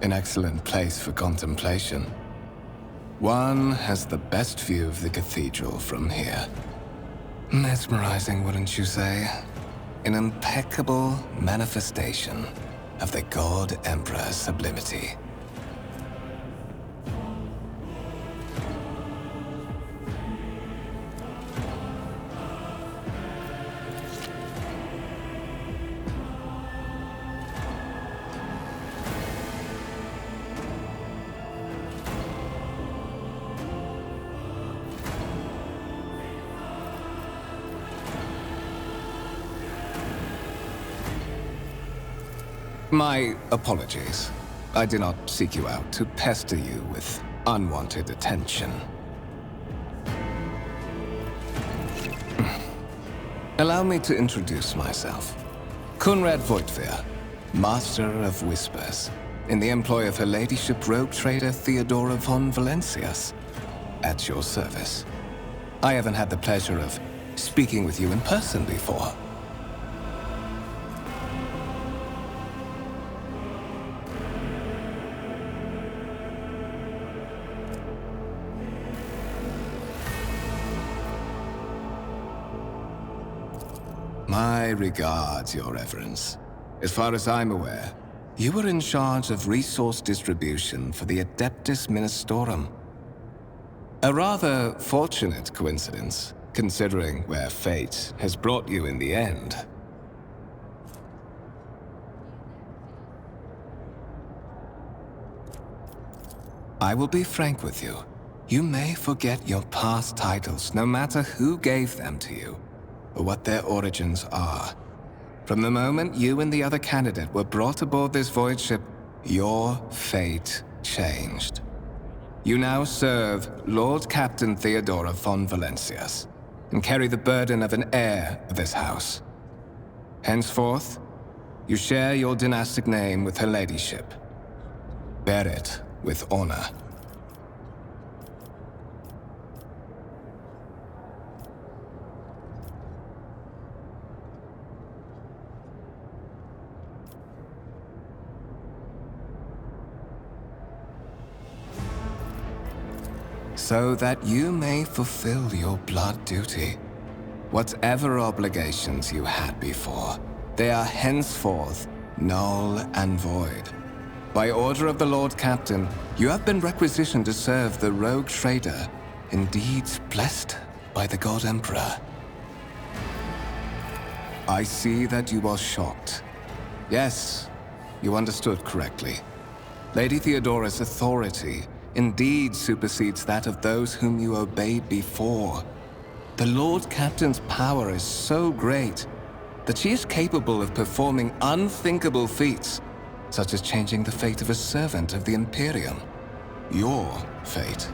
An excellent place for contemplation. One has the best view of the cathedral from here. Mesmerizing, wouldn't you say? An impeccable manifestation of the God Emperor's sublimity. My apologies. I did not seek you out to pester you with unwanted attention. Allow me to introduce myself. Conrad Voigtveer, Master of Whispers, in the employ of Her Ladyship Rogue Trader Theodora von Valencias, at your service. I haven't had the pleasure of speaking with you in person before. My regards, Your Reverence. As far as I'm aware, you were in charge of resource distribution for the Adeptus Ministorum. A rather fortunate coincidence, considering where fate has brought you in the end. I will be frank with you. You may forget your past titles, no matter who gave them to you, or what their origins are. From the moment you and the other candidate were brought aboard this void ship, your fate changed. You now serve Lord Captain Theodora von Valencias, and carry the burden of an heir of this house. Henceforth, you share your dynastic name with Her Ladyship. Bear it with honor. So that you may fulfill your blood duty. Whatever obligations you had before, they are henceforth null and void. By order of the Lord Captain, you have been requisitioned to serve the Rogue Trader, indeed blessed by the God Emperor. I see that you are shocked. Yes, you understood correctly. Lady Theodora's authority indeed supersedes that of those whom you obeyed before. The Lord Captain's power is so great that she is capable of performing unthinkable feats, such as changing the fate of a servant of the Imperium. Your fate.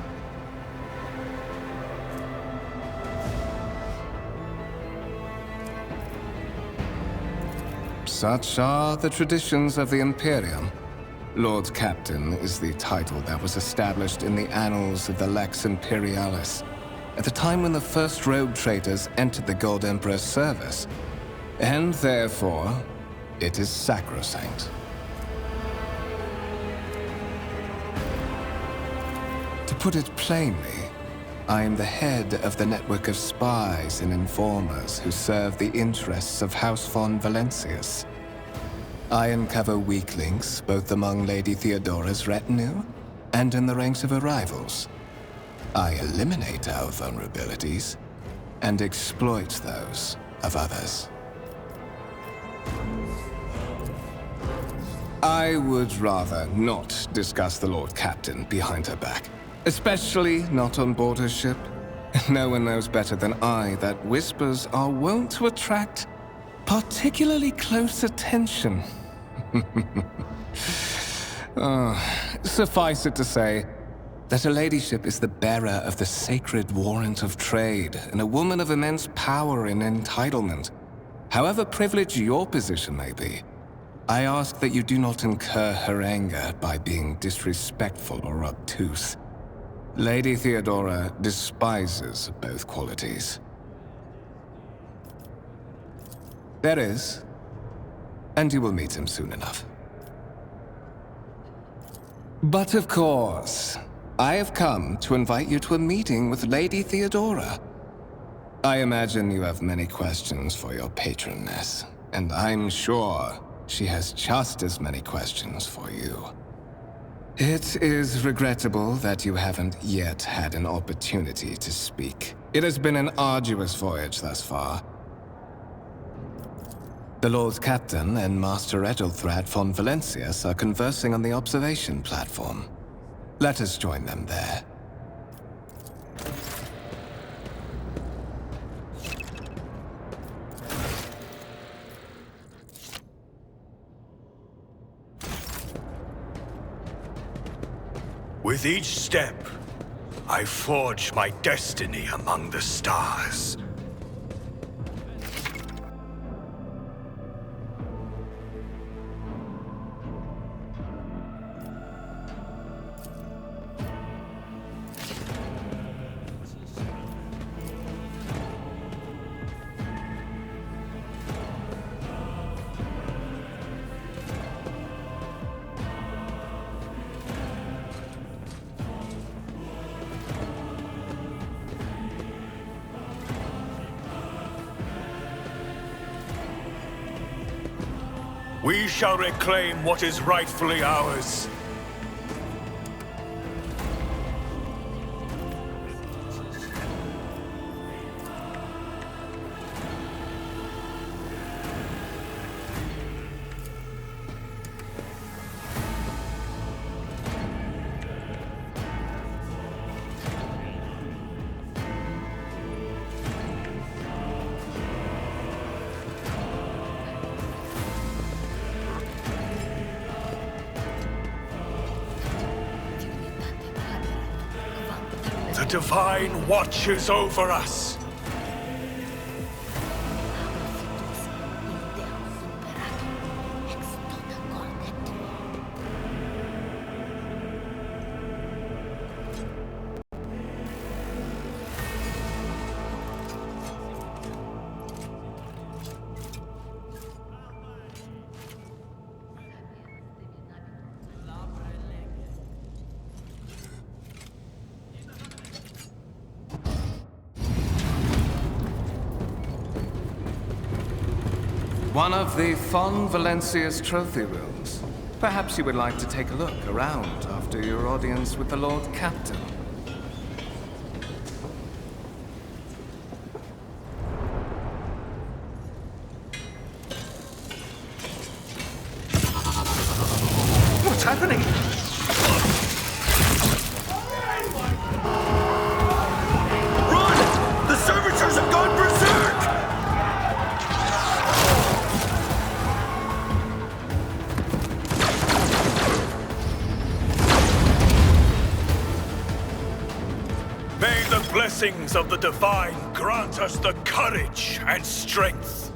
Such are the traditions of the Imperium. Lord Captain is the title that was established in the annals of the Lex Imperialis at the time when the first rogue traders entered the God Emperor's service, and therefore, it is sacrosanct. To put it plainly, I am the head of the network of spies and informers who serve the interests of House von Valencias. I uncover weak links both among Lady Theodora's retinue and in the ranks of her rivals. I eliminate our vulnerabilities and exploit those of others. I would rather not discuss the Lord Captain behind her back, especially not on board her ship. No one knows better than I that whispers are wont to attract particularly close attention. Suffice it to say that Her Ladyship is the bearer of the sacred warrant of trade and a woman of immense power and entitlement. However privileged your position may be, I ask that you do not incur her anger by being disrespectful or obtuse. Lady Theodora despises both qualities. There is, and you will meet him soon enough. But of course, I have come to invite you to a meeting with Lady Theodora. I imagine you have many questions for your patroness, and I'm sure she has just as many questions for you. It is regrettable that you haven't yet had an opportunity to speak. It has been an arduous voyage thus far. The Lord Captain and Master Ethelthrad von Valencius are conversing on the observation platform. Let us join them there. With each step, I forge my destiny among the stars. We shall reclaim what is rightfully ours. The Divine watches over us. One of the von Valencius trophy rooms. Perhaps you would like to take a look around after your audience with the Lord Captain. What's happening? Run! The servitors have gone berserk! May the blessings of the Divine grant us the courage and strength.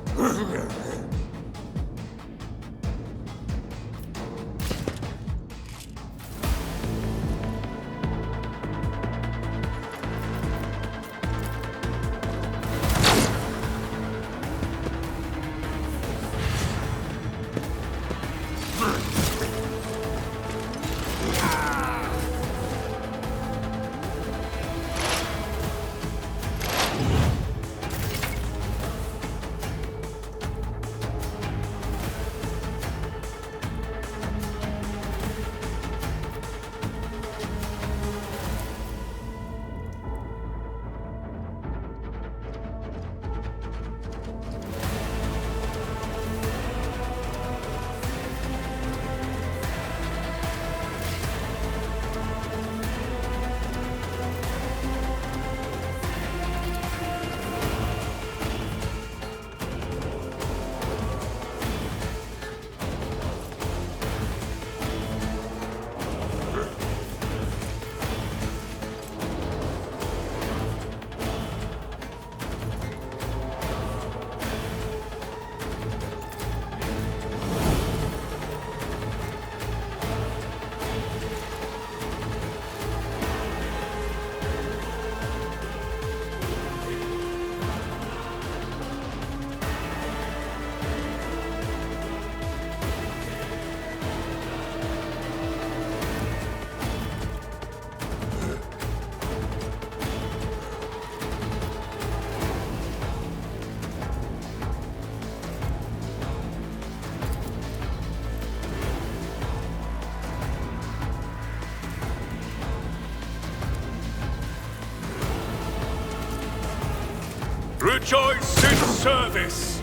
rejoice in service!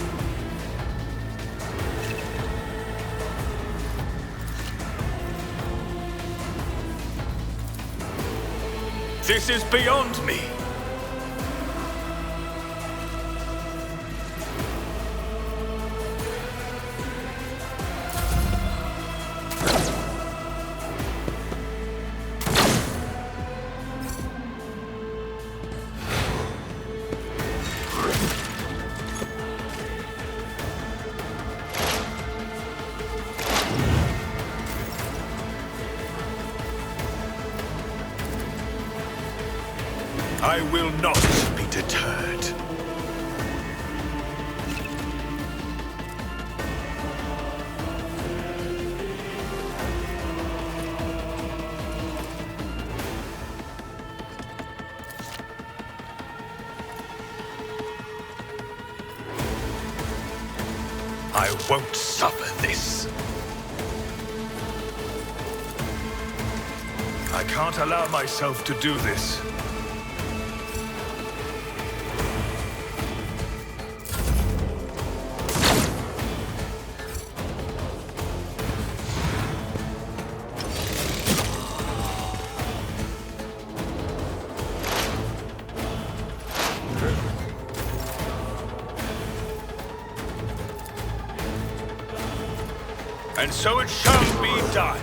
This is beyond me! I will not be deterred. I won't suffer this. I can't allow myself to do this. And so it shall be done.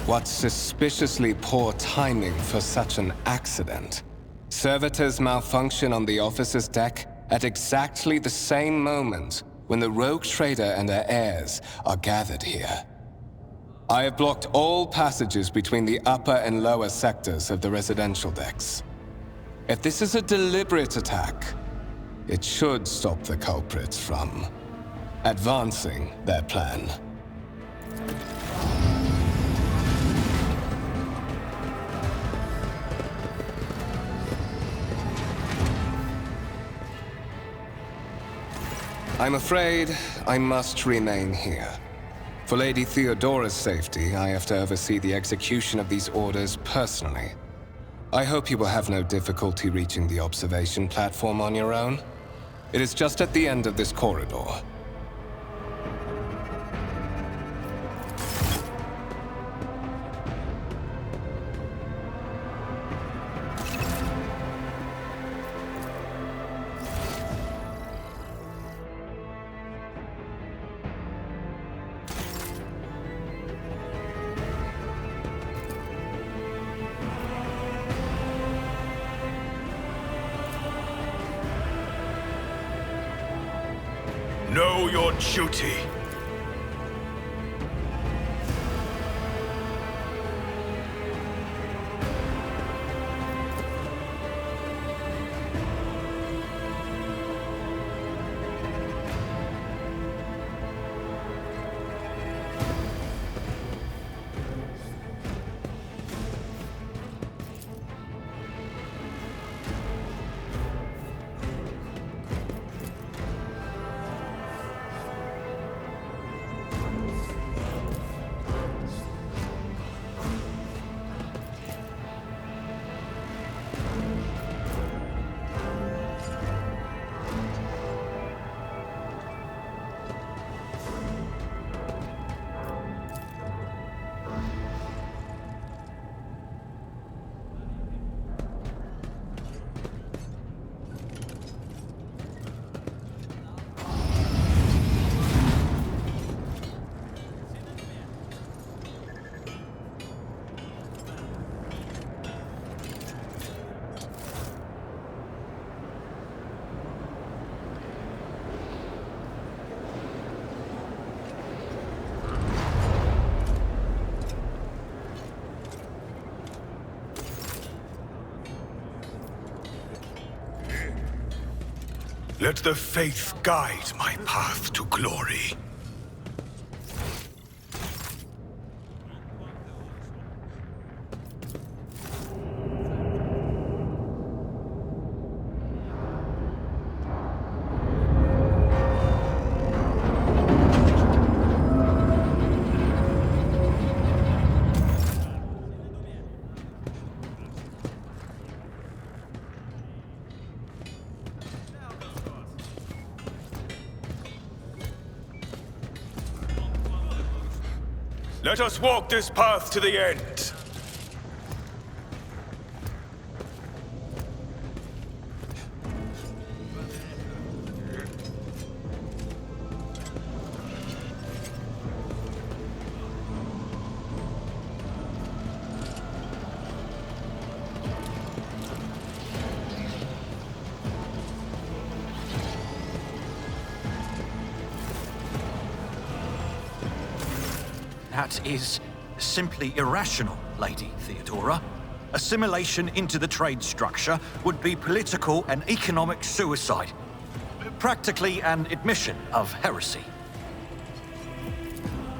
What suspiciously poor timing for such an accident. Servitors malfunction on the officer's deck at exactly the same moment when the rogue trader and her heirs are gathered here. I have blocked all passages between the upper and lower sectors of the residential decks. If this is a deliberate attack, it should stop the culprits from advancing their plan. I'm afraid I must remain here. For Lady Theodora's safety, I have to oversee the execution of these orders personally. I hope you will have no difficulty reaching the observation platform on your own. It is just at the end of this corridor. Know your duty. Let the faith guide my path to glory. Let us walk this path to the end. That is simply irrational, Lady Theodora. Assimilation into the trade structure would be political and economic suicide. Practically an admission of heresy.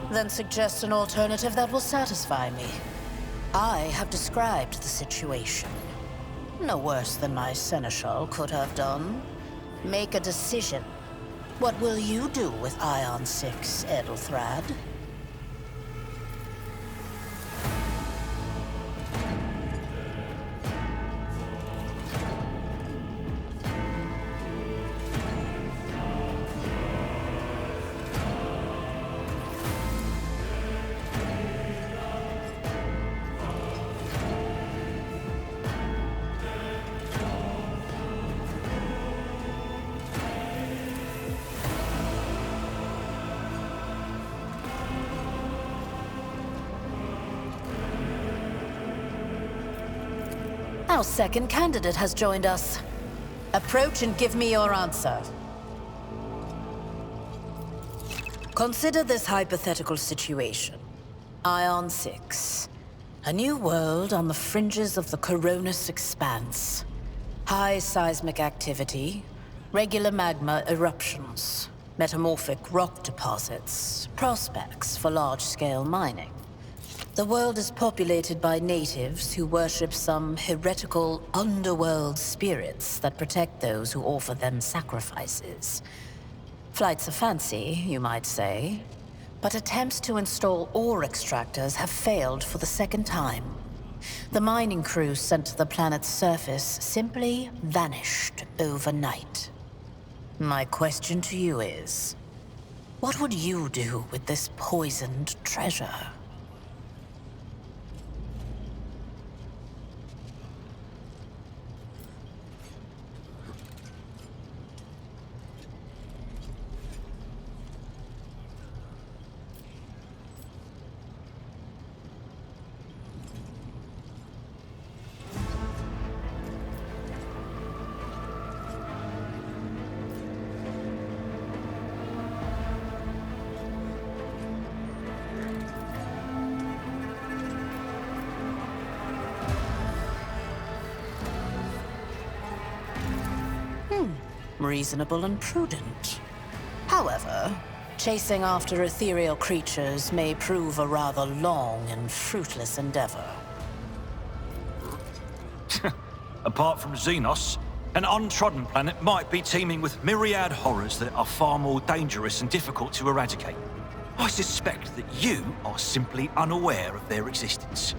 Then suggest an alternative that will satisfy me. I have described the situation. No worse than my seneschal could have done. Make a decision. What will you do with Ion 6, Edelthrad? Our second candidate has joined us. Approach and give me your answer. Consider this hypothetical situation. Ion 6. A new world on the fringes of the Coronus Expanse. High seismic activity, regular magma eruptions, metamorphic rock deposits, prospects for large-scale mining. The world is populated by natives who worship some heretical underworld spirits that protect those who offer them sacrifices. Flights of fancy, you might say, but attempts to install ore extractors have failed for the second time. The mining crew sent to the planet's surface simply vanished overnight. My question to you is, what would you do with this poisoned treasure? Reasonable and prudent. However, chasing after ethereal creatures may prove a rather long and fruitless endeavor. Apart from Xenos, an untrodden planet might be teeming with myriad horrors that are far more dangerous and difficult to eradicate. I suspect that you are simply unaware of their existence.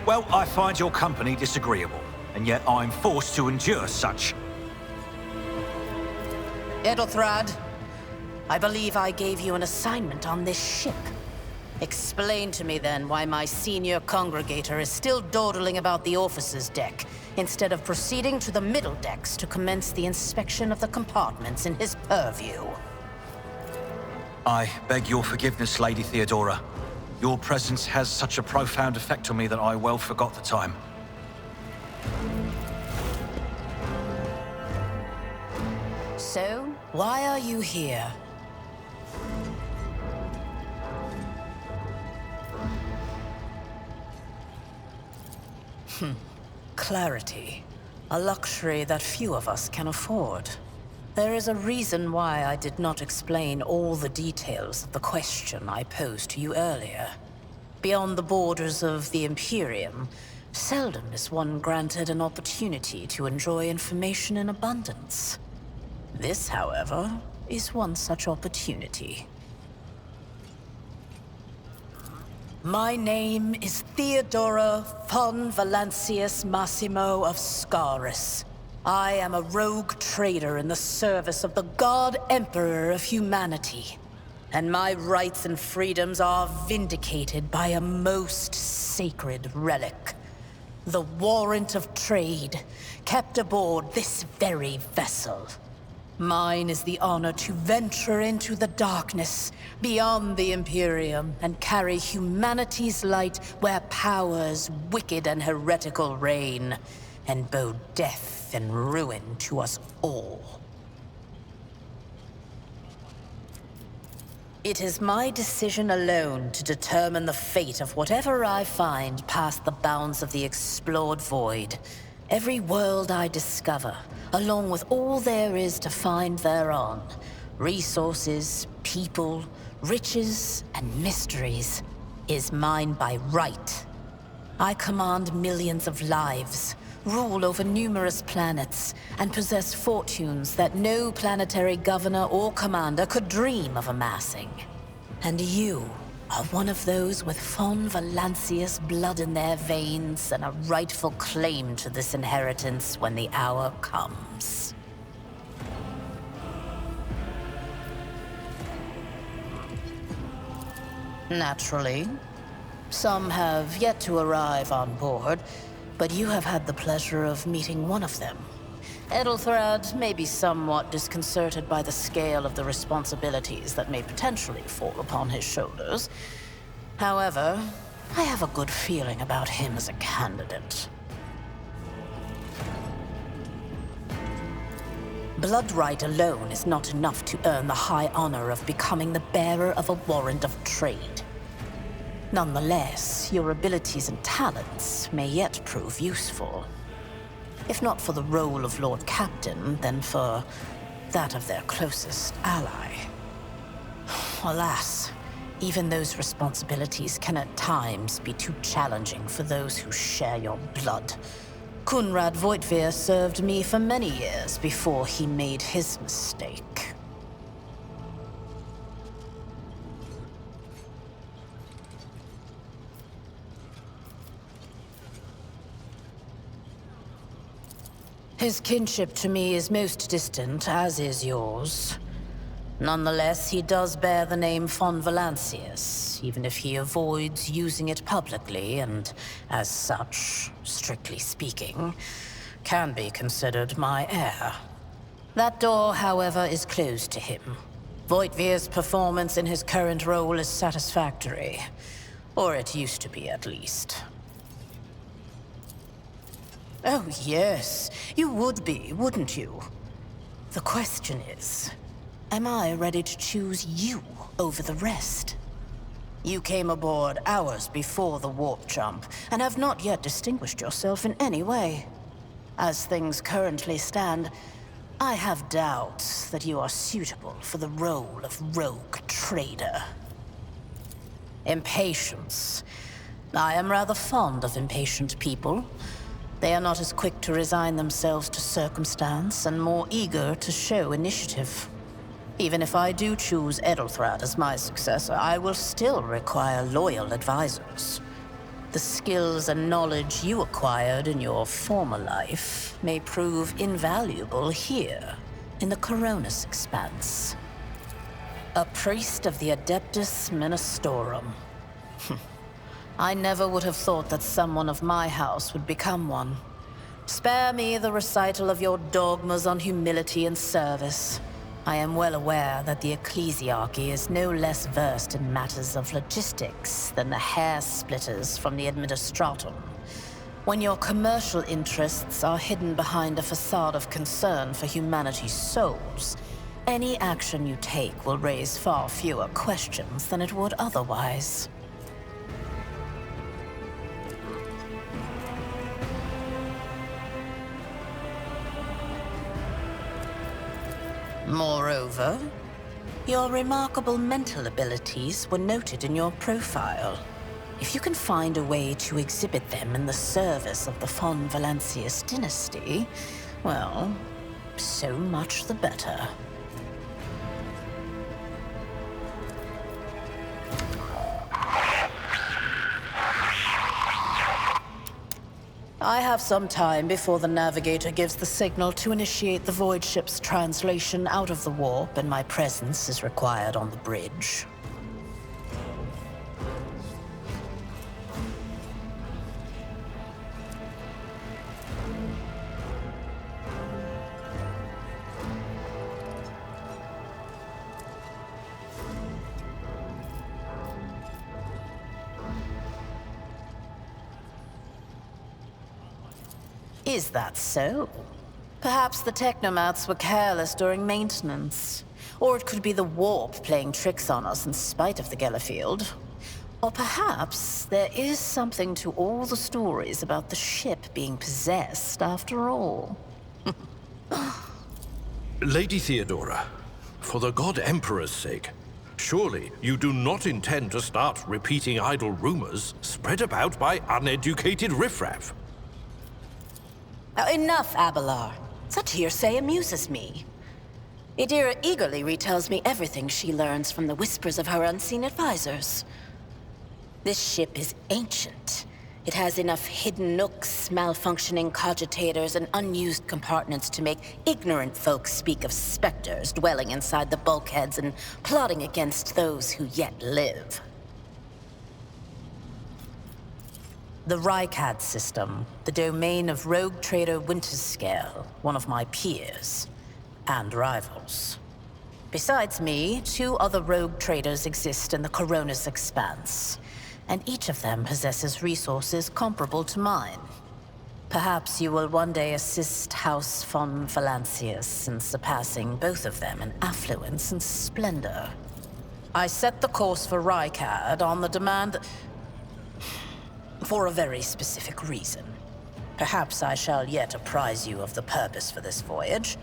Well, I find your company disagreeable, and yet I'm forced to endure such. Edelthrad, I believe I gave you an assignment on this ship. Explain to me then why my senior congregator is still dawdling about the officer's deck, instead of proceeding to the middle decks to commence the inspection of the compartments in his purview. I beg your forgiveness, Lady Theodora. Your presence has such a profound effect on me that I well forgot the time. So, why are you here? Clarity. A luxury that few of us can afford. There is a reason why I did not explain all the details of the question I posed to you earlier. Beyond the borders of the Imperium, seldom is one granted an opportunity to enjoy information in abundance. This, however, is one such opportunity. My name is Theodora von Valancius Massimo of Scaris. I am a rogue trader in the service of the God Emperor of humanity. And my rights and freedoms are vindicated by a most sacred relic. The warrant of trade, kept aboard this very vessel. Mine is the honor to venture into the darkness, beyond the Imperium, and carry humanity's light where powers wicked and heretical reign, and bow death and ruin to us all. It is my decision alone to determine the fate of whatever I find past the bounds of the explored void. Every world I discover, along with all there is to find thereon, resources, people, riches, and mysteries, is mine by right. I command millions of lives, rule over numerous planets, and possess fortunes that no planetary governor or commander could dream of amassing. And you are one of those with von Valancius blood in their veins and a rightful claim to this inheritance when the hour comes. Naturally, some have yet to arrive on board, but you have had the pleasure of meeting one of them. Edelthrad may be somewhat disconcerted by the scale of the responsibilities that may potentially fall upon his shoulders. However, I have a good feeling about him as a candidate. Blood right alone is not enough to earn the high honor of becoming the bearer of a warrant of trade. Nonetheless, your abilities and talents may yet prove useful. If not for the role of Lord Captain, then for that of their closest ally. Alas, even those responsibilities can at times be too challenging for those who share your blood. Kunrad Voitvir served me for many years before he made his mistake. His kinship to me is most distant, as is yours. Nonetheless, he does bear the name von Valancius, even if he avoids using it publicly, and as such, strictly speaking, can be considered my heir. That door, however, is closed to him. Voitvir's performance in his current role is satisfactory. Or it used to be, at least. Oh, yes. You would be, wouldn't you? The question is, am I ready to choose you over the rest? You came aboard hours before the warp jump, and have not yet distinguished yourself in any way. As things currently stand, I have doubts that you are suitable for the role of rogue trader. Impatience. I am rather fond of impatient people. They are not as quick to resign themselves to circumstance and more eager to show initiative. Even if I do choose Edelthrad as my successor, I will still require loyal advisors. The skills and knowledge you acquired in your former life may prove invaluable here, in the Coronis Expanse. A priest of the Adeptus Ministorum. I never would have thought that someone of my house would become one. Spare me the recital of your dogmas on humility and service. I am well aware that the ecclesiarchy is no less versed in matters of logistics than the hair splitters from the administratum. When your commercial interests are hidden behind a facade of concern for humanity's souls, any action you take will raise far fewer questions than it would otherwise. Moreover, your remarkable mental abilities were noted in your profile. If you can find a way to exhibit them in the service of the von Valancius dynasty, well, so much the better. I have some time before the navigator gives the signal to initiate the void ship's translation out of the warp, and my presence is required on the bridge. Is that so? Perhaps the technomats were careless during maintenance. Or it could be the warp playing tricks on us in spite of the Gellerfield. Or perhaps there is something to all the stories about the ship being possessed after all. Lady Theodora, for the God Emperor's sake, surely you do not intend to start repeating idle rumors spread about by uneducated riffraff. Enough, Abelard. Such hearsay amuses me. Idira eagerly retells me everything she learns from the whispers of her unseen advisors. This ship is ancient. It has enough hidden nooks, malfunctioning cogitators, and unused compartments to make ignorant folks speak of specters dwelling inside the bulkheads and plotting against those who yet live. The Rykad system, the domain of rogue trader Winterscale, one of my peers, and rivals. Besides me, 2 other rogue traders exist in the Coronis Expanse, and each of them possesses resources comparable to mine. Perhaps you will one day assist House von Valancius in surpassing both of them in affluence and splendor. I set the course for Rykad on the demand for a very specific reason. Perhaps I shall yet apprise you of the purpose for this voyage,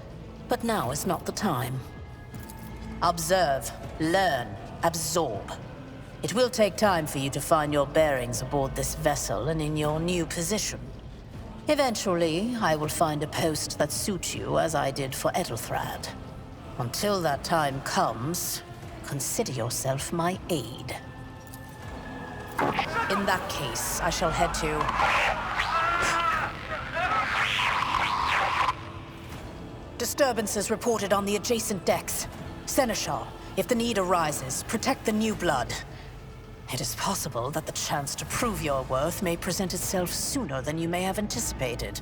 but now is not the time. Observe, learn, absorb. It will take time for you to find your bearings aboard this vessel and in your new position. Eventually, I will find a post that suits you as I did for Edelthrad. Until that time comes, consider yourself my aide. In that case, I shall head to... Disturbances reported on the adjacent decks. Seneschal, if the need arises, protect the new blood. It is possible that the chance to prove your worth may present itself sooner than you may have anticipated.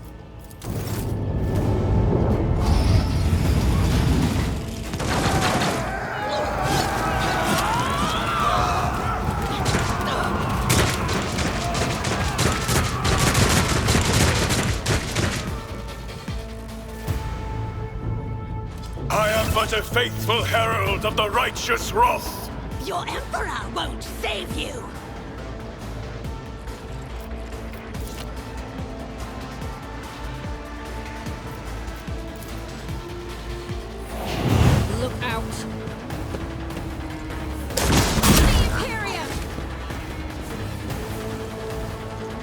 I am but a faithful herald of the righteous wrath. Your Emperor won't save you! Look out! The Imperium!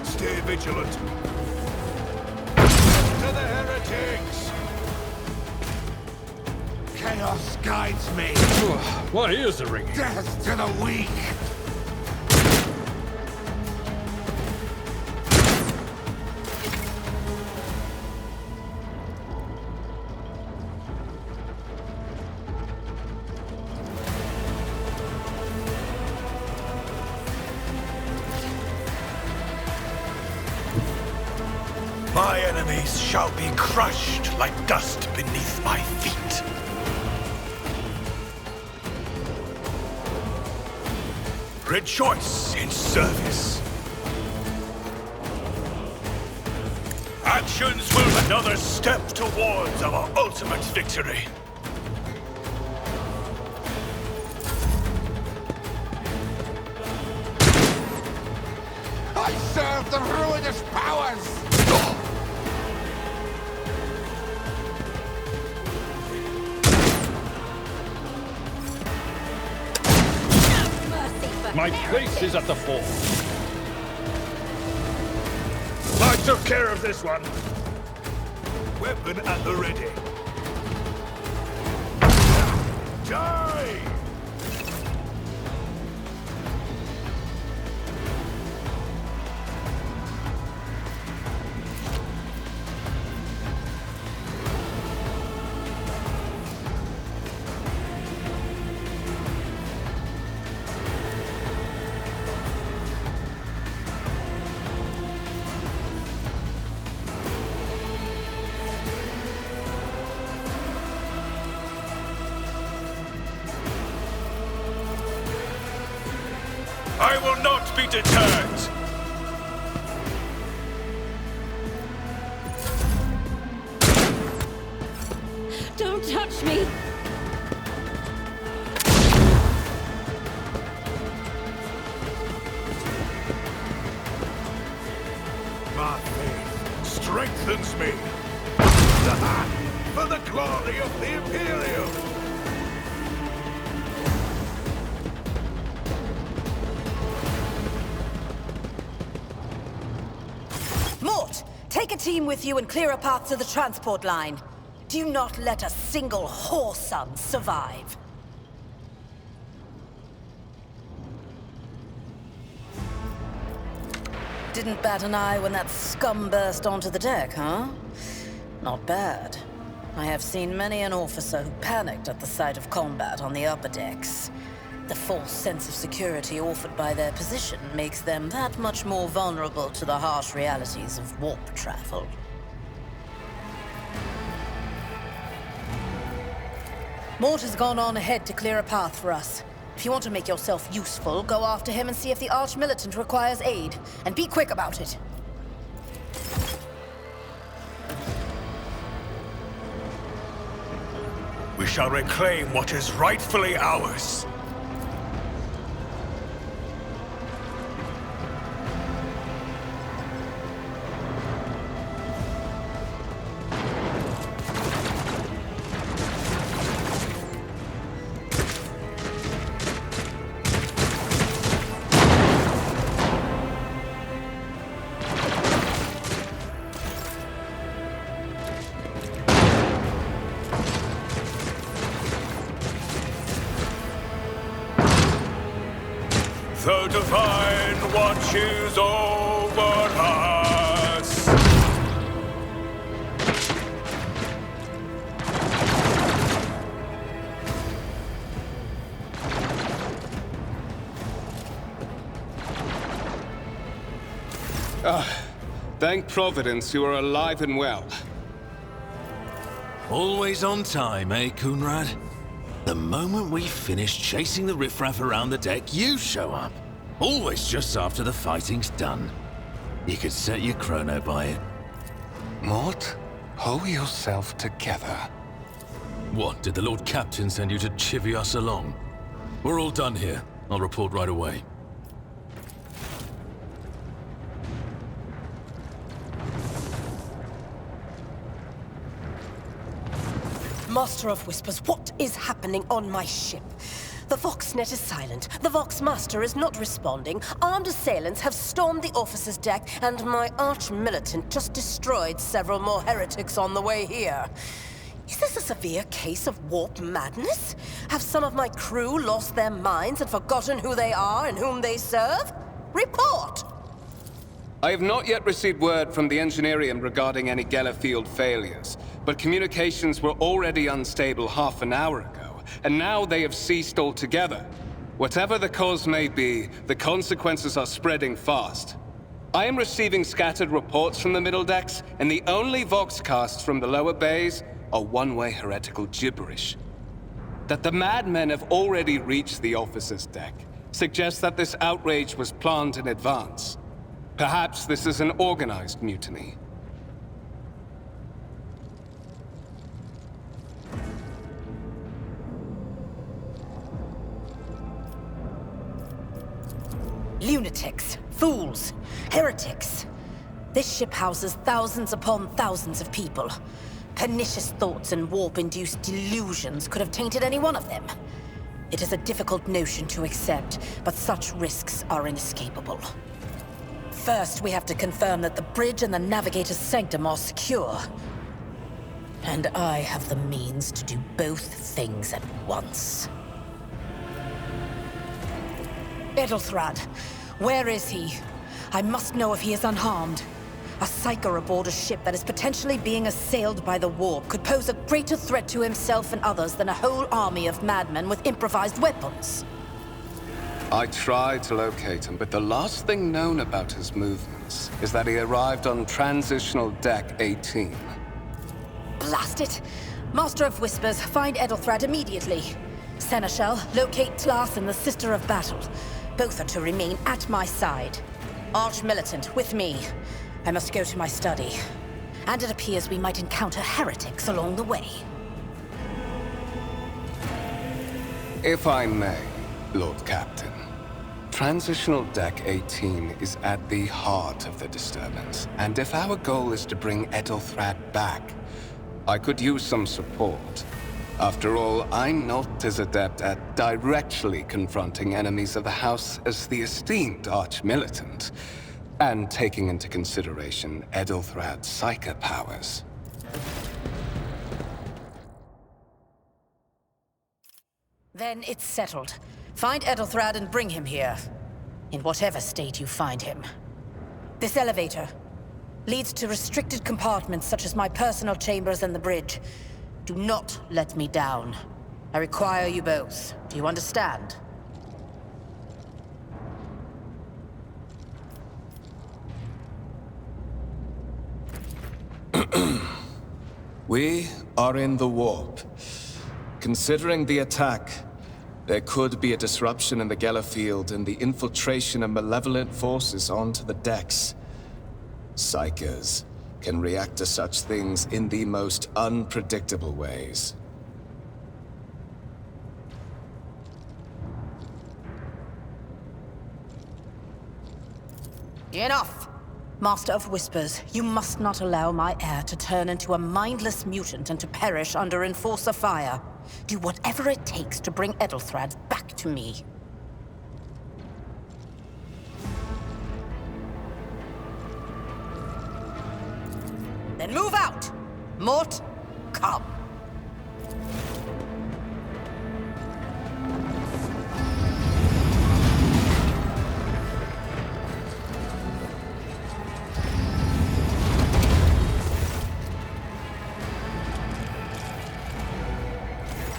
Stay vigilant. To the heretics! Chaos guides me. What is the ringing? Death to the weak. my enemies shall be crushed like dust beneath my feet. Rejoice in service. Actions will another step towards our ultimate victory. I serve the ruinous powers! My place is at the fore. I took care of this one. Weapon at the ready. Die! I will not be deterred! Don't touch me! My faith strengthens me! For the glory of the Imperium! Mort, take a team with you and clear a path to the transport line. Do not let a single whoreson survive. Didn't bat an eye when that scum burst onto the deck, huh? Not bad. I have seen many an officer who panicked at the sight of combat on the upper decks. The false sense of security offered by their position makes them that much more vulnerable to the harsh realities of warp travel. Mort has gone on ahead to clear a path for us. If you want to make yourself useful, go after him and see if the Arch-Militant requires aid. And be quick about it. We shall reclaim what is rightfully ours. The Divine watches over us. Thank Providence you are alive and well. Always on time, eh, Coonrad? The moment we finish chasing the riffraff around the deck, you show up. Always just after the fighting's done. You could set your chrono by it. Mort, pull yourself together. What, did the Lord Captain send you to chivvy us along? We're all done here. I'll report right away. Master of Whispers, what is happening on my ship? The Voxnet is silent. The Voxmaster is not responding. Armed assailants have stormed the officer's deck, and my arch-militant just destroyed several more heretics on the way here. Is this a severe case of warp madness? Have some of my crew lost their minds and forgotten who they are and whom they serve? Report! I have not yet received word from the Engineerium regarding any Gellerfield failures, but communications were already unstable half an hour ago, and now they have ceased altogether. Whatever the cause may be, the consequences are spreading fast. I am receiving scattered reports from the middle decks, and the only voxcasts from the lower bays are one-way heretical gibberish. That the madmen have already reached the officer's deck suggests that this outrage was planned in advance. Perhaps this is an organized mutiny. Lunatics, fools, heretics. This ship houses thousands upon thousands of people. Pernicious thoughts and warp-induced delusions could have tainted any one of them. It is a difficult notion to accept, but such risks are inescapable. First, we have to confirm that the bridge and the navigator's sanctum are secure. And I have the means to do both things at once. Edelthrad, where is he? I must know if he is unharmed. A psyker aboard a ship that is potentially being assailed by the warp could pose a greater threat to himself and others than a whole army of madmen with improvised weapons. I tried to locate him, but the last thing known about his movements is that he arrived on Transitional Deck 18. Blast it! Master of Whispers, find Edelthrad immediately. Seneschal, locate Tlas and the Sister of Battle. Both are to remain at my side. Arch-Militant, with me. I must go to my study. And it appears we might encounter heretics along the way. If I may, Lord Captain. Transitional Deck 18 is at the heart of the disturbance, and if our goal is to bring Edelthrad back, I could use some support. After all, I'm not as adept at directly confronting enemies of the House as the esteemed Arch-Militant, and taking into consideration Edelthrad's psyker powers. Then it's settled. Find Edelthrad and bring him here. In whatever state you find him. This elevator leads to restricted compartments such as my personal chambers and the bridge. Do not let me down. I require you both. Do you understand? We are in the warp. Considering the attack, there could be a disruption in the Geller field and the infiltration of malevolent forces onto the decks. Psychers can react to such things in the most unpredictable ways. Enough! Master of Whispers, you must not allow my heir to turn into a mindless mutant and to perish under Enforcer fire. Do whatever it takes to bring Edelthrad back to me. Then move out! Mort, come.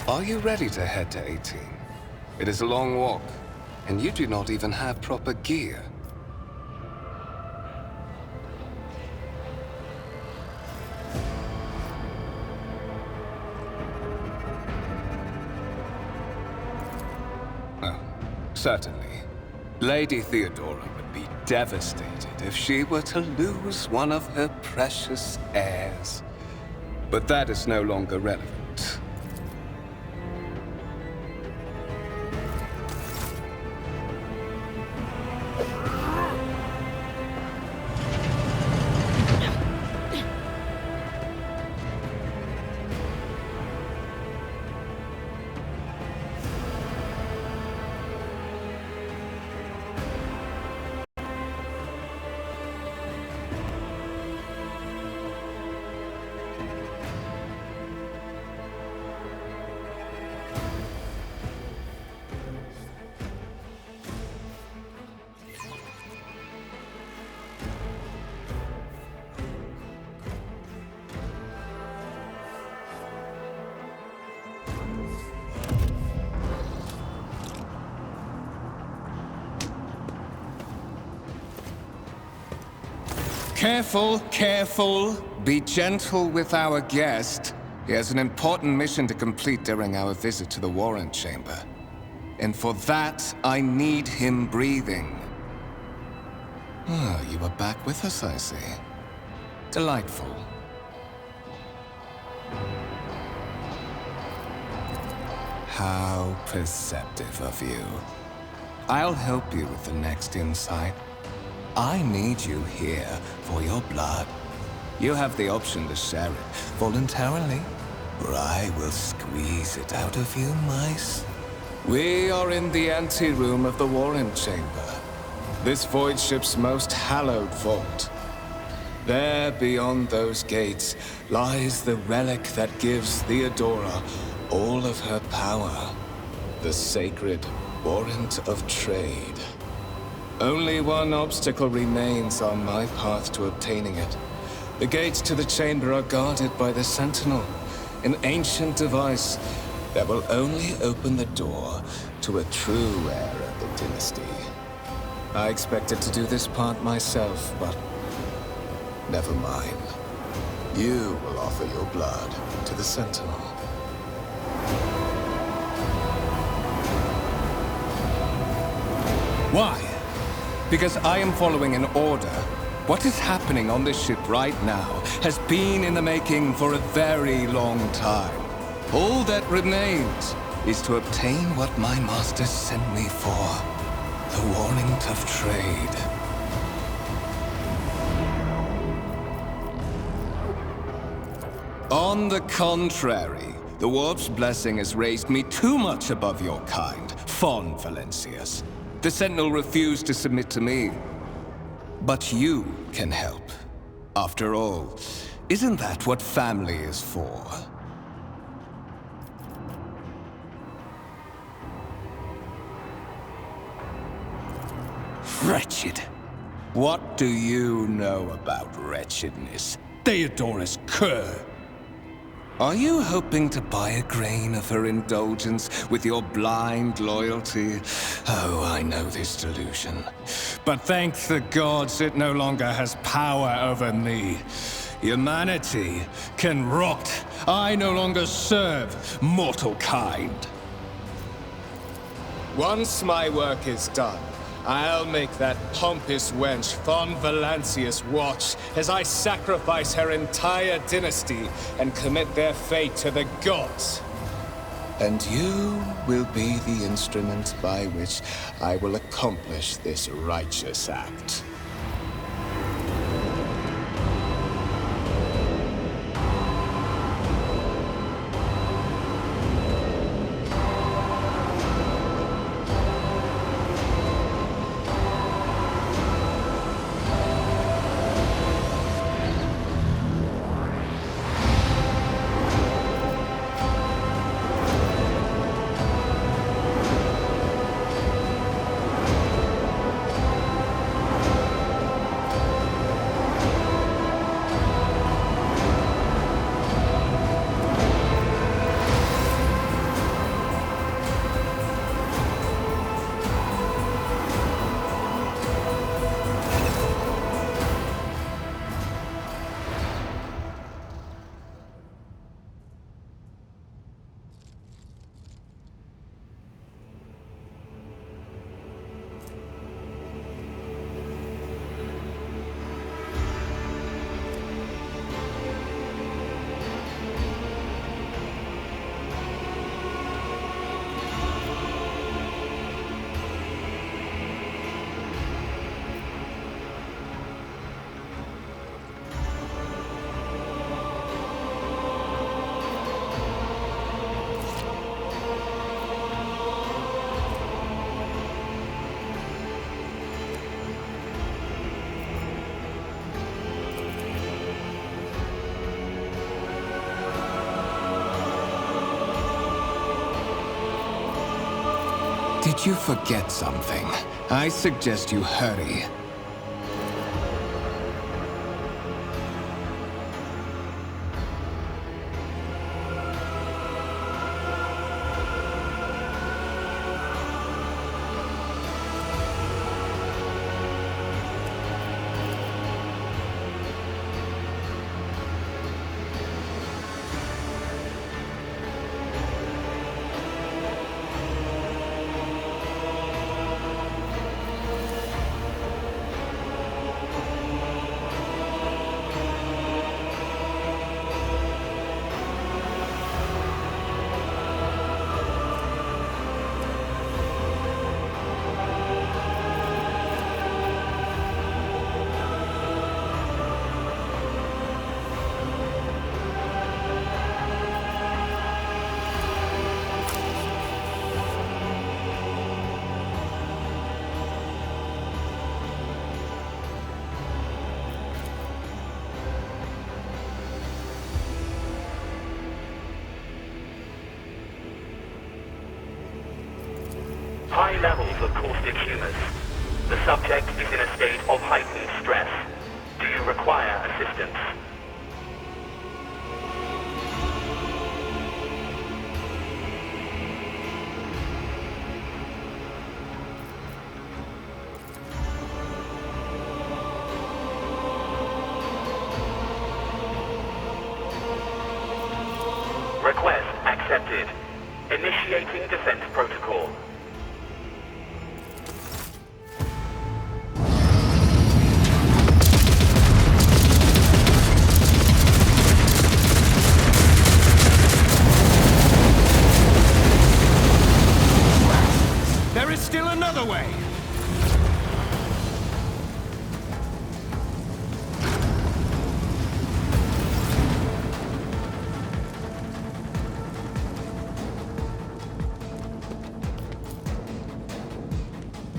Are you ready to head to 18? It is a long walk, and you do not even have proper gear. Oh, certainly. Lady Theodora would be devastated if she were to lose one of her precious heirs. But that is no longer relevant. Careful, careful. Be gentle with our guest. He has an important mission to complete during our visit to the Warrant Chamber. And for that, I need him breathing. Ah, you are back with us, I see. Delightful. How perceptive of you. I'll help you with the next insight. I need you here for your blood. You have the option to share it voluntarily, or I will squeeze it out of you, mice. We are in the anteroom of the Warrant Chamber, this void ship's most hallowed vault. There, beyond those gates, lies the relic that gives Theodora all of her power. The sacred Warrant of Trade. Only one obstacle remains on my path to obtaining it. The gates to the chamber are guarded by the Sentinel, an ancient device that will only open the door to a true heir of the dynasty. I expected to do this part myself, but never mind. You will offer your blood to the Sentinel. Why? Because I am following an order. What is happening on this ship right now has been in the making for a very long time. All that remains is to obtain what my masters sent me for. The Warrant of Trade. On the contrary, the Warp's blessing has raised me too much above your kind, Fon Valencius. The Sentinel refused to submit to me. But you can help. After all, isn't that what family is for? Wretched. What do you know about wretchedness? Theodora's cur. Are you hoping to buy a grain of her indulgence with your blind loyalty? Oh, I know this delusion. But thank the gods it no longer has power over me. Humanity can rot. I no longer serve mortal kind. Once my work is done, I'll make that pompous wench Fon Valencius watch as I sacrifice her entire dynasty and commit their fate to the gods. And you will be the instrument by which I will accomplish this righteous act. Did you forget something? I suggest you hurry. High levels of caustic humors. The subject is in a state of heightened stress. Do you require assistance? Request accepted. Initiating defense protocol. There is still another way!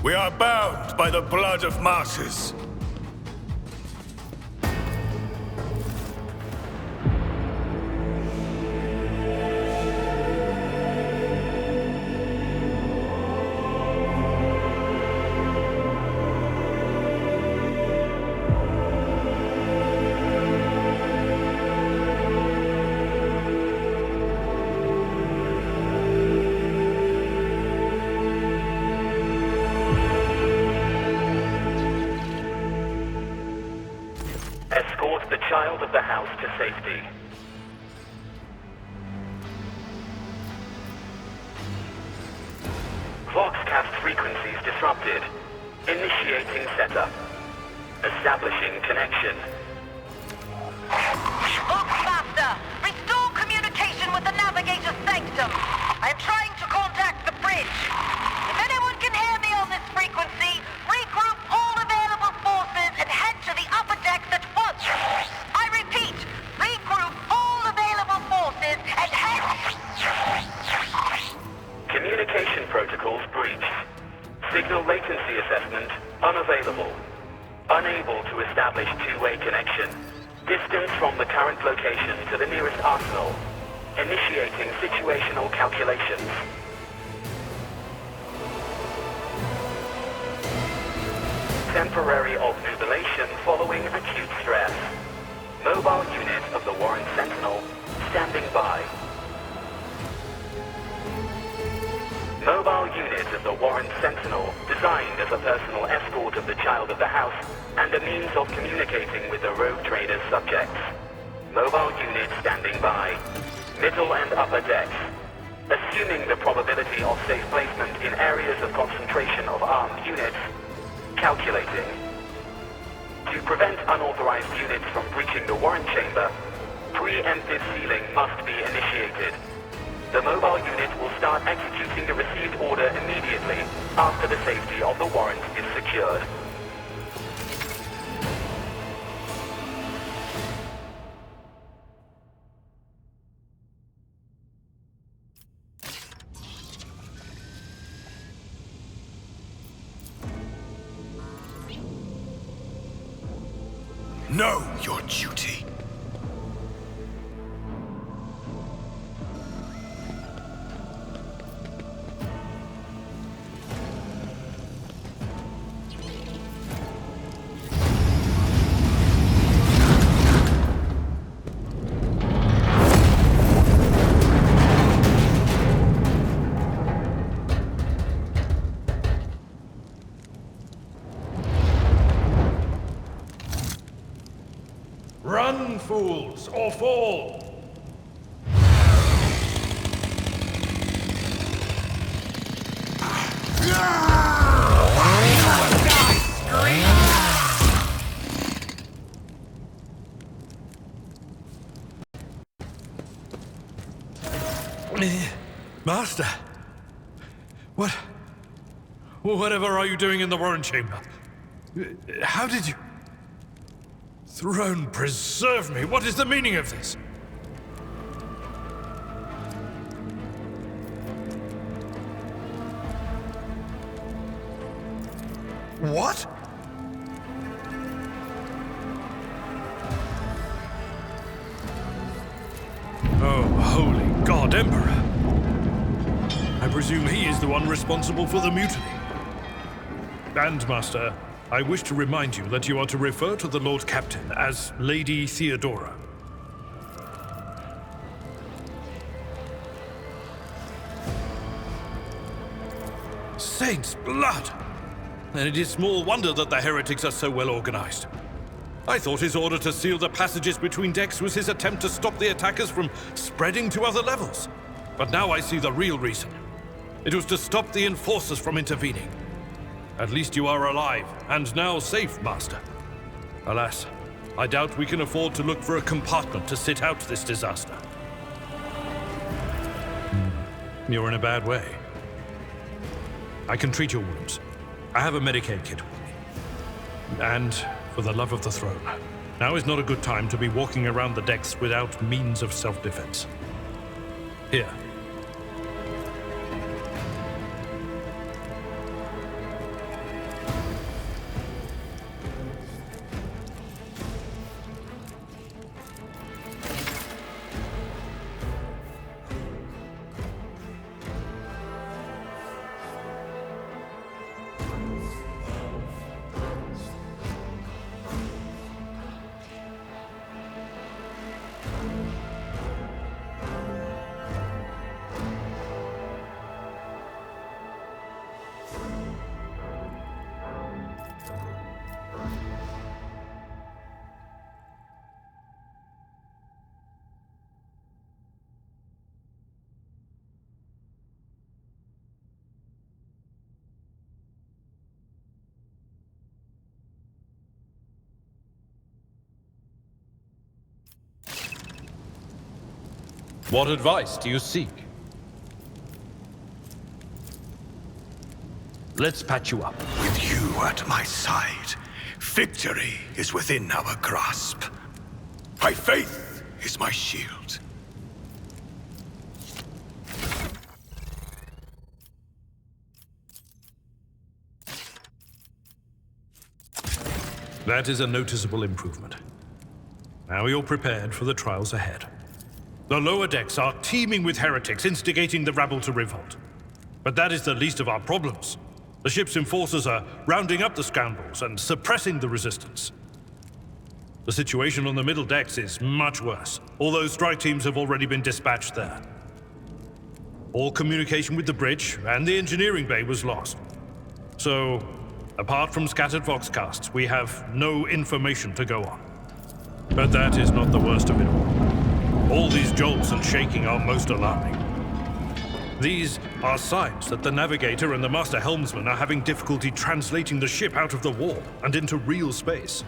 We are bound by the blood of martyrs. Escort the child of the house to safety. Voxcast frequencies disrupted. Initiating setup. Establishing connection. Voxmaster, restore communication with the Navigator's Sanctum. I am trying to contact the bridge. If anyone can hear me on this frequency, regroup all available forces and head to the upper decks at once. I repeat, regroup all available forces and head... Communication protocols breached. Signal latency assessment unavailable. Unable to establish two-way connection. Distance from the current location to the nearest arsenal. Initiating situational calculations. Temporary obnubilation following acute stress. Mobile unit of the Warren Sentinel standing by. Mobile unit of the Warren Sentinel, designed as a personal escort of the child of the house and a means of communicating with the rogue trader's subjects. Mobile unit standing by. Middle and upper decks. Assuming the probability of safe placement in areas of concentration of armed units. Calculating. To prevent unauthorized units from breaching the Warren chamber, preemptive sealing must be initiated. The mobile unit will start executing the received order immediately after the safety of the warrant is secured. Know your duty. Run, fools, or fall! Master! Whatever are you doing in the Warren Chamber? How did you... Throne preserve me! What is the meaning of this? What? Oh, holy God, Emperor! I'm presume he is the one responsible for the mutiny. And, Master, I wish to remind you that you are to refer to the Lord Captain as Lady Theodora. Saints' blood! And it is small wonder that the heretics are so well organized. I thought his order to seal the passages between decks was his attempt to stop the attackers from spreading to other levels. But now I see the real reason. It was to stop the enforcers from intervening. At least you are alive, and now safe, Master. Alas, I doubt we can afford to look for a compartment to sit out this disaster. You're in a bad way. I can treat your wounds. I have a Medicaid kit with me. And, for the love of the throne, now is not a good time to be walking around the decks without means of self-defense. Here. What advice do you seek? Let's patch you up. With you at my side, victory is within our grasp. My faith is my shield. That is a noticeable improvement. Now you're prepared for the trials ahead. The lower decks are teeming with heretics instigating the rabble to revolt. But that is the least of our problems. The ship's enforcers are rounding up the scoundrels and suppressing the resistance. The situation on the middle decks is much worse, although strike teams have already been dispatched there. All communication with the bridge and the engineering bay was lost. So, apart from scattered voxcasts, we have no information to go on. But that is not the worst of it all. All these jolts and shaking are most alarming. These are signs that the navigator and the master helmsman are having difficulty translating the ship out of the warp and into real space.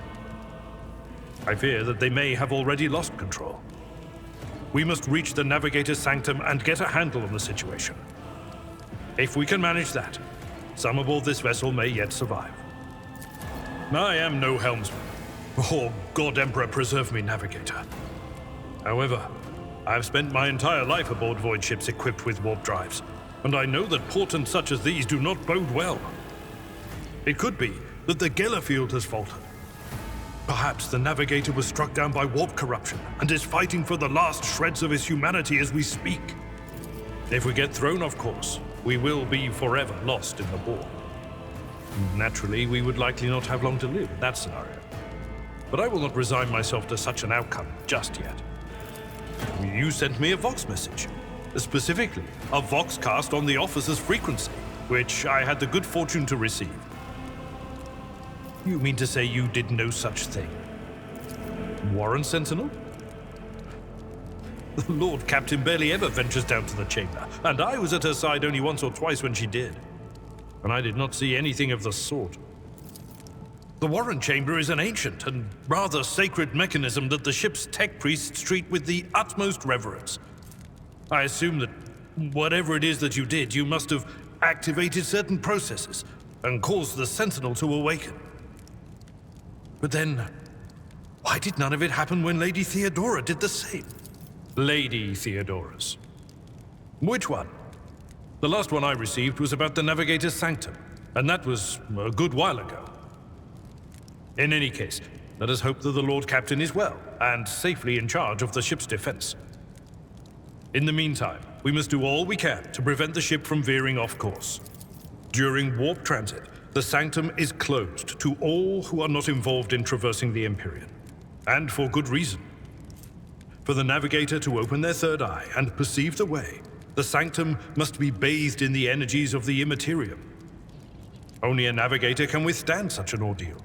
I fear that they may have already lost control. We must reach the navigator's sanctum and get a handle on the situation. If we can manage that, some aboard this vessel may yet survive. I am no helmsman, or God Emperor preserve me navigator. However, I've spent my entire life aboard void ships equipped with warp drives, and I know that portents such as these do not bode well. It could be that the Geller field has faltered. Perhaps the navigator was struck down by warp corruption and is fighting for the last shreds of his humanity as we speak. If we get thrown off course, we will be forever lost in the warp. Naturally, we would likely not have long to live in that scenario. But I will not resign myself to such an outcome just yet. You sent me a Vox message, specifically a Voxcast on the officer's frequency, which I had the good fortune to receive. You mean to say you did no such thing? Warren Sentinel? The Lord Captain barely ever ventures down to the chamber, and I was at her side only once or twice when she did. And I did not see anything of the sort. The Warren Chamber is an ancient and rather sacred mechanism that the ship's tech priests treat with the utmost reverence. I assume that whatever it is that you did, you must have activated certain processes and caused the Sentinel to awaken. But then, why did none of it happen when Lady Theodora did the same? Lady Theodora's. Which one? The last one I received was about the Navigator's Sanctum, and that was a good while ago. In any case, let us hope that the Lord Captain is well and safely in charge of the ship's defense. In the meantime, we must do all we can to prevent the ship from veering off course. During warp transit, the Sanctum is closed to all who are not involved in traversing the Empyrean. And for good reason. For the Navigator to open their third eye and perceive the way, the Sanctum must be bathed in the energies of the Immaterium. Only a Navigator can withstand such an ordeal.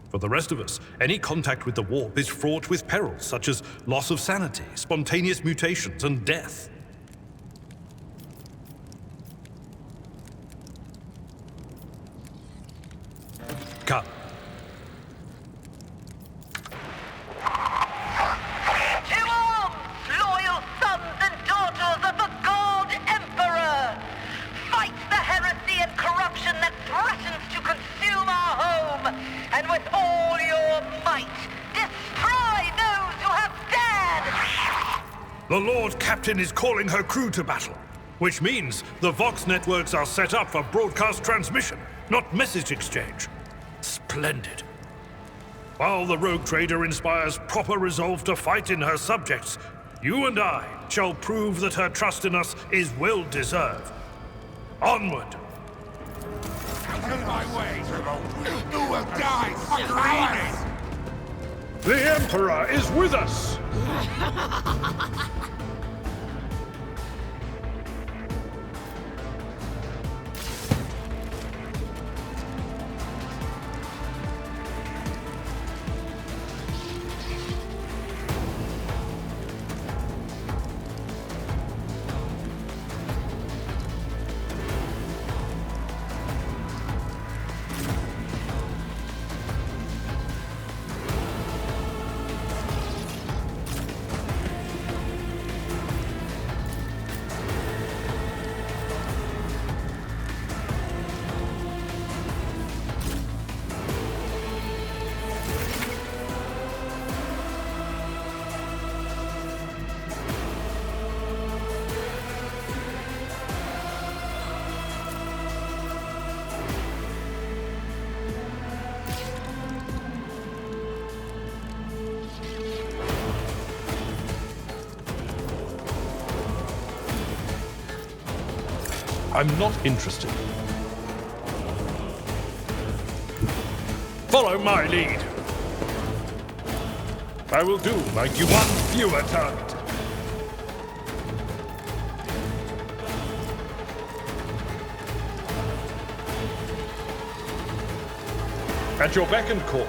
For the rest of us, any contact with the warp is fraught with perils such as loss of sanity, spontaneous mutations, and death. Come. To arms, loyal sons and daughters of the God Emperor! Fight the heresy and corruption that threatens to consume our home, and with all your might, destroy those who have dared! The Lord Captain is calling her crew to battle, which means the Vox networks are set up for broadcast transmission, not message exchange. Splendid. While the rogue trader inspires proper resolve to fight in her subjects, you and I shall prove that her trust in us is well deserved. Onward! Out of my way! You will die, fucker! The Emperor is with us! I'm not interested. Follow my lead. I will do like you one fewer target. At your beck and call.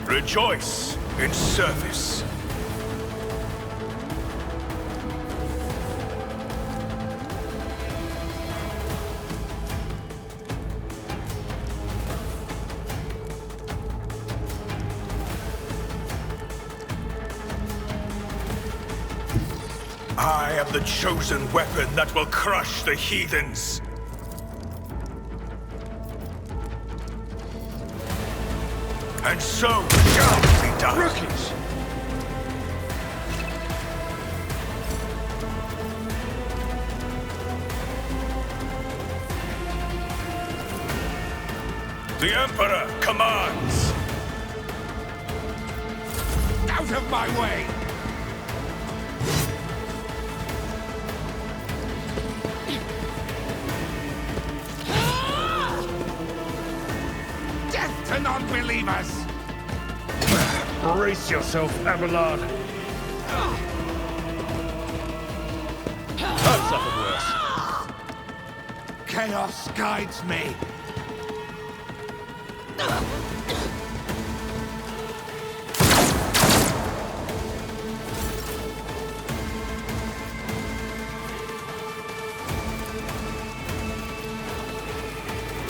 Rejoice in service. I am the chosen weapon that will crush the heathens. And so shall be done. Rookies! The Emperor commands. Out of my way! Death to non-believers! Brace yourself, Abelard. I've suffered worse. Chaos guides me.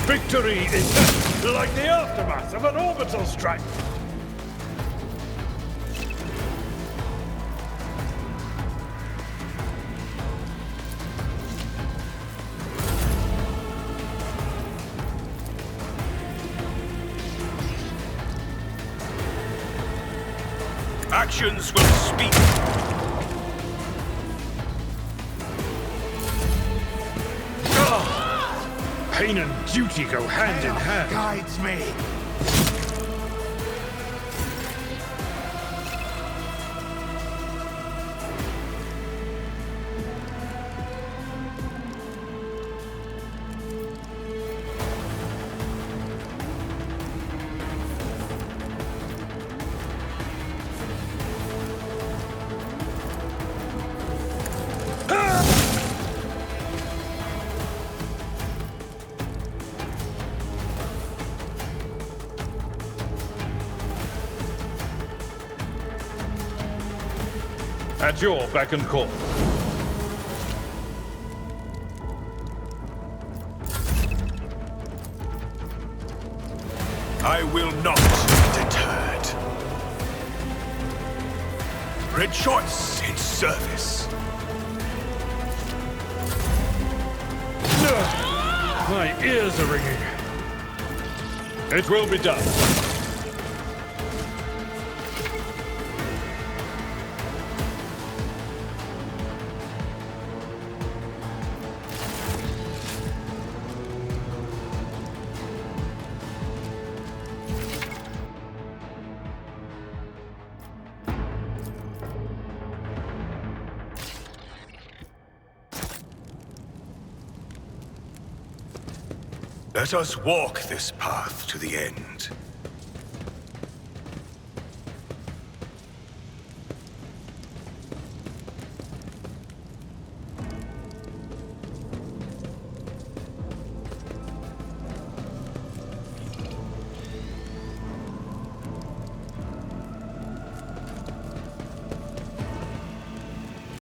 Victory is like the aftermath of an orbital strike. Actions will speak. Pain and duty go hand in hand. Guides me. At your beck and call. I will not be deterred. Rejoice in service. My ears are ringing. It will be done. Let us walk this path to the end.